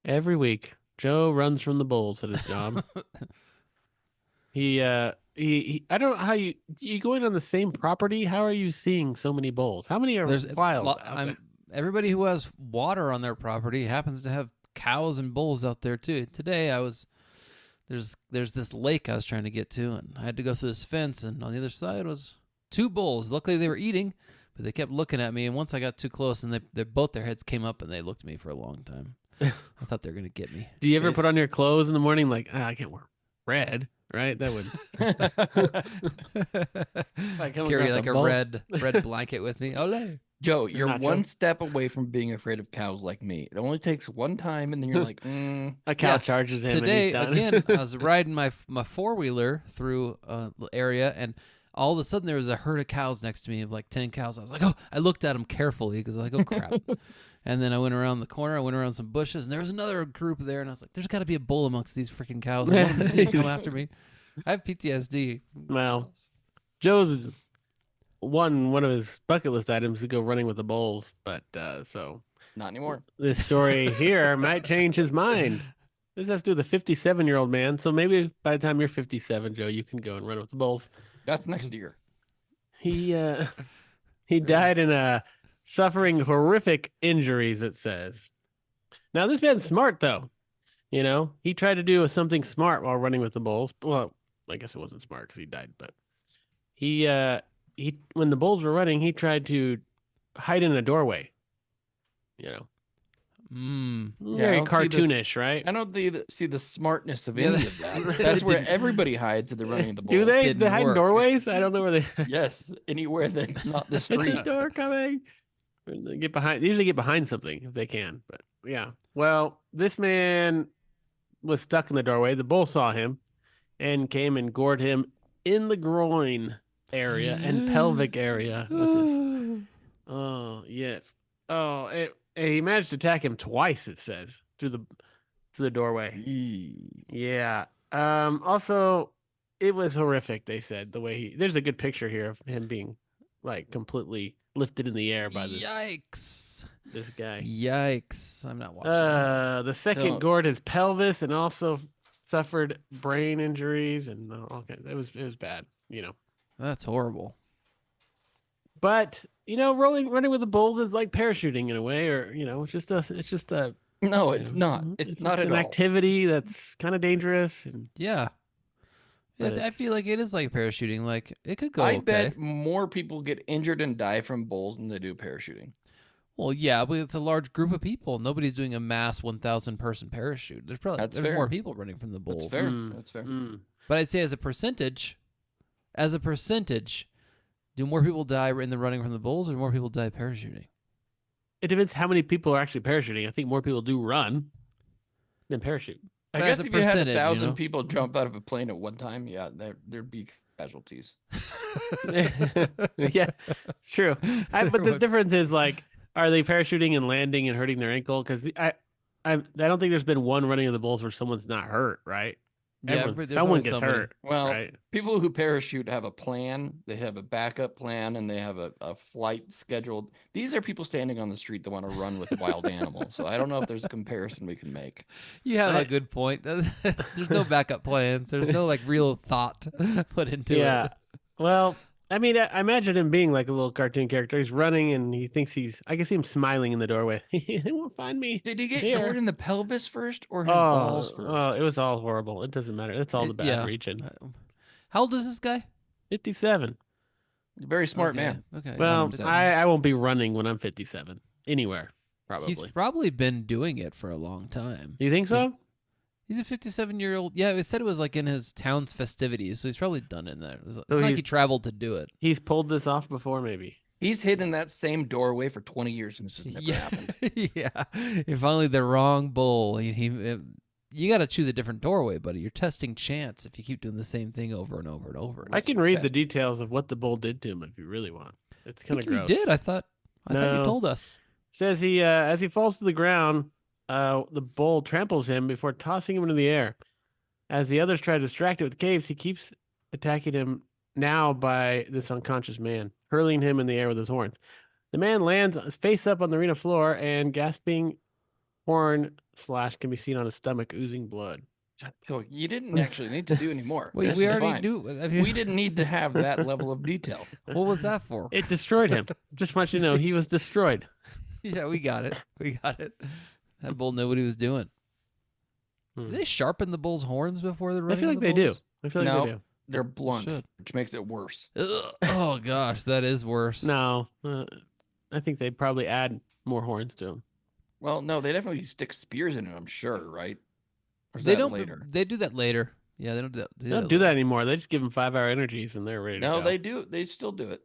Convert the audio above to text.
Every week, Joe runs from the bulls at his job. I don't know how you going on the same property. How are you seeing so many bulls? How many are There's wild out there? everybody who has water on their property happens to have cows and bulls out there too. Today I was there's this lake I was trying to get to, and I had to go through this fence, and on the other side was two bulls. Luckily they were eating, but they kept looking at me, and once I got too close, and they both their heads came up and they looked at me for a long time. I thought they were gonna get me. Do you ever put on your clothes in the morning like, I can't wear red, right? That would Carry like a red blanket with me. Ole. Joe, you're Nacho. one step away from being afraid of cows like me. It only takes one time, and then you're like, a cow charges him. Today, and he's done. again, I was riding my four-wheeler through an area, and all of a sudden there was a herd of cows next to me of like 10 cows. I was like, oh, I looked at them carefully because I was like, oh, crap. And then I went around the corner. I went around some bushes, and there was another group there, and I was like, there's got to be a bull amongst these freaking cows. I want them to come after me. I have PTSD. Well, Joe's one of his bucket list items to go running with the bulls, but so not anymore. This story here might change his mind. This has to do with a 57-year-old man. So maybe by the time you're 57, Joe, you can go and run with the bulls. That's next year. He died in suffering horrific injuries, it says. Now this man's smart though. You know, he tried to do something smart while running with the bulls. Well, I guess it wasn't smart because he died, but he when the bulls were running, he tried to hide in a doorway. You know, very cartoonish, right? I don't see the smartness of any of that. That's where everybody hides at the running of the bulls. Do they? They hide in doorways? I don't know where they. Yes, anywhere that's not the street. It's a door coming. They get behind. They usually get behind something if they can. But yeah, well, this man was stuck in the doorway. The bull saw him and came and gored him in the groin area and pelvic area with his. Oh yes. Oh, he managed to attack him twice. It says through the doorway. Yeah. Also, it was horrific. They said the way there's a good picture here of him being like completely lifted in the air by this. Yikes! This guy. Yikes! I'm not watching. The second gored his pelvis and also suffered brain injuries and all kinds. It was bad. You know. That's horrible. But you know, running with the bulls is like parachuting in a way, or you know, it's just a. No, it's not. It's not at all. An activity that's kind of dangerous. And, yeah. I feel like it is like parachuting. Like it could go. I bet more people get injured and die from bulls than they do parachuting. Well, yeah, but it's a large group of people. Nobody's doing a mass 1,000 person parachute. There's more people running from the bulls. That's fair. That's fair. But I'd say as a percentage, do more people die in the running from the bulls, or more people die parachuting? It depends how many people are actually parachuting. I think more people do run than parachute. I guess if you had 1,000 people jump out of a plane at one time, yeah, there'd be casualties. Yeah, it's true. But the difference is like, are they parachuting and landing and hurting their ankle? Because I don't think there's been one running of the bulls where someone's not hurt, right? Yeah, someone gets hurt. Well, right? People who parachute have a plan. They have a backup plan, and they have a flight scheduled. These are people standing on the street that want to run with wild animals. So I don't know if there's a comparison we can make. You have a good point. There's no backup plans. There's no like real thought put into it. Yeah. Well, I mean, I imagine him being like a little cartoon character. He's running, and he thinks I can see him smiling in the doorway. They won't find me. Did he get gored in the pelvis first or his balls first? Oh, it was all horrible. It doesn't matter. It's all the bad region. How old is this guy? 57. Very smart man. Okay. Well, I won't be running when I'm 57 anywhere. Probably. He's probably been doing it for a long time. You think so? He's a 57-year-old. Yeah, it said it was like in his town's festivities, so he's probably done it in there. It's not like he traveled to do it. He's pulled this off before, maybe. He's hidden that same doorway for 20 years and this has never happened. Yeah. If only the wrong bull. You got to choose a different doorway, buddy. You're testing chance if you keep doing the same thing over and over and over. I can read the details of what the bull did to him if you really want. It's kind of gross. You did. I thought you told us. Says he as he falls to the ground, the bull tramples him before tossing him into the air. As the others try to distract it with caves, he keeps attacking him now by this unconscious man, hurling him in the air with his horns. The man lands face up on the arena floor and gasping horn slash can be seen on his stomach oozing blood. So you didn't actually need to do any more. We, This we is already fine. knew. We didn't need to have that level of detail. What was that for? It destroyed him. Just want you to know he was destroyed. Yeah, we got it. We got it. That bull knew what he was doing. Hmm. Do they sharpen the bull's horns before they're I running? feel on like the they do. bulls? I feel like No. they do. They're blunt, Should. which makes it worse. Ugh. Oh gosh, that is worse. No, I think they probably add more horns to him. Well, no, they definitely stick spears in it, I'm sure, right? Or is They that don't. later? They do that later. Yeah, they don't do that. They don't do that anymore. They just give him 5-hour energies and they're ready to No, go. they do. They still do it.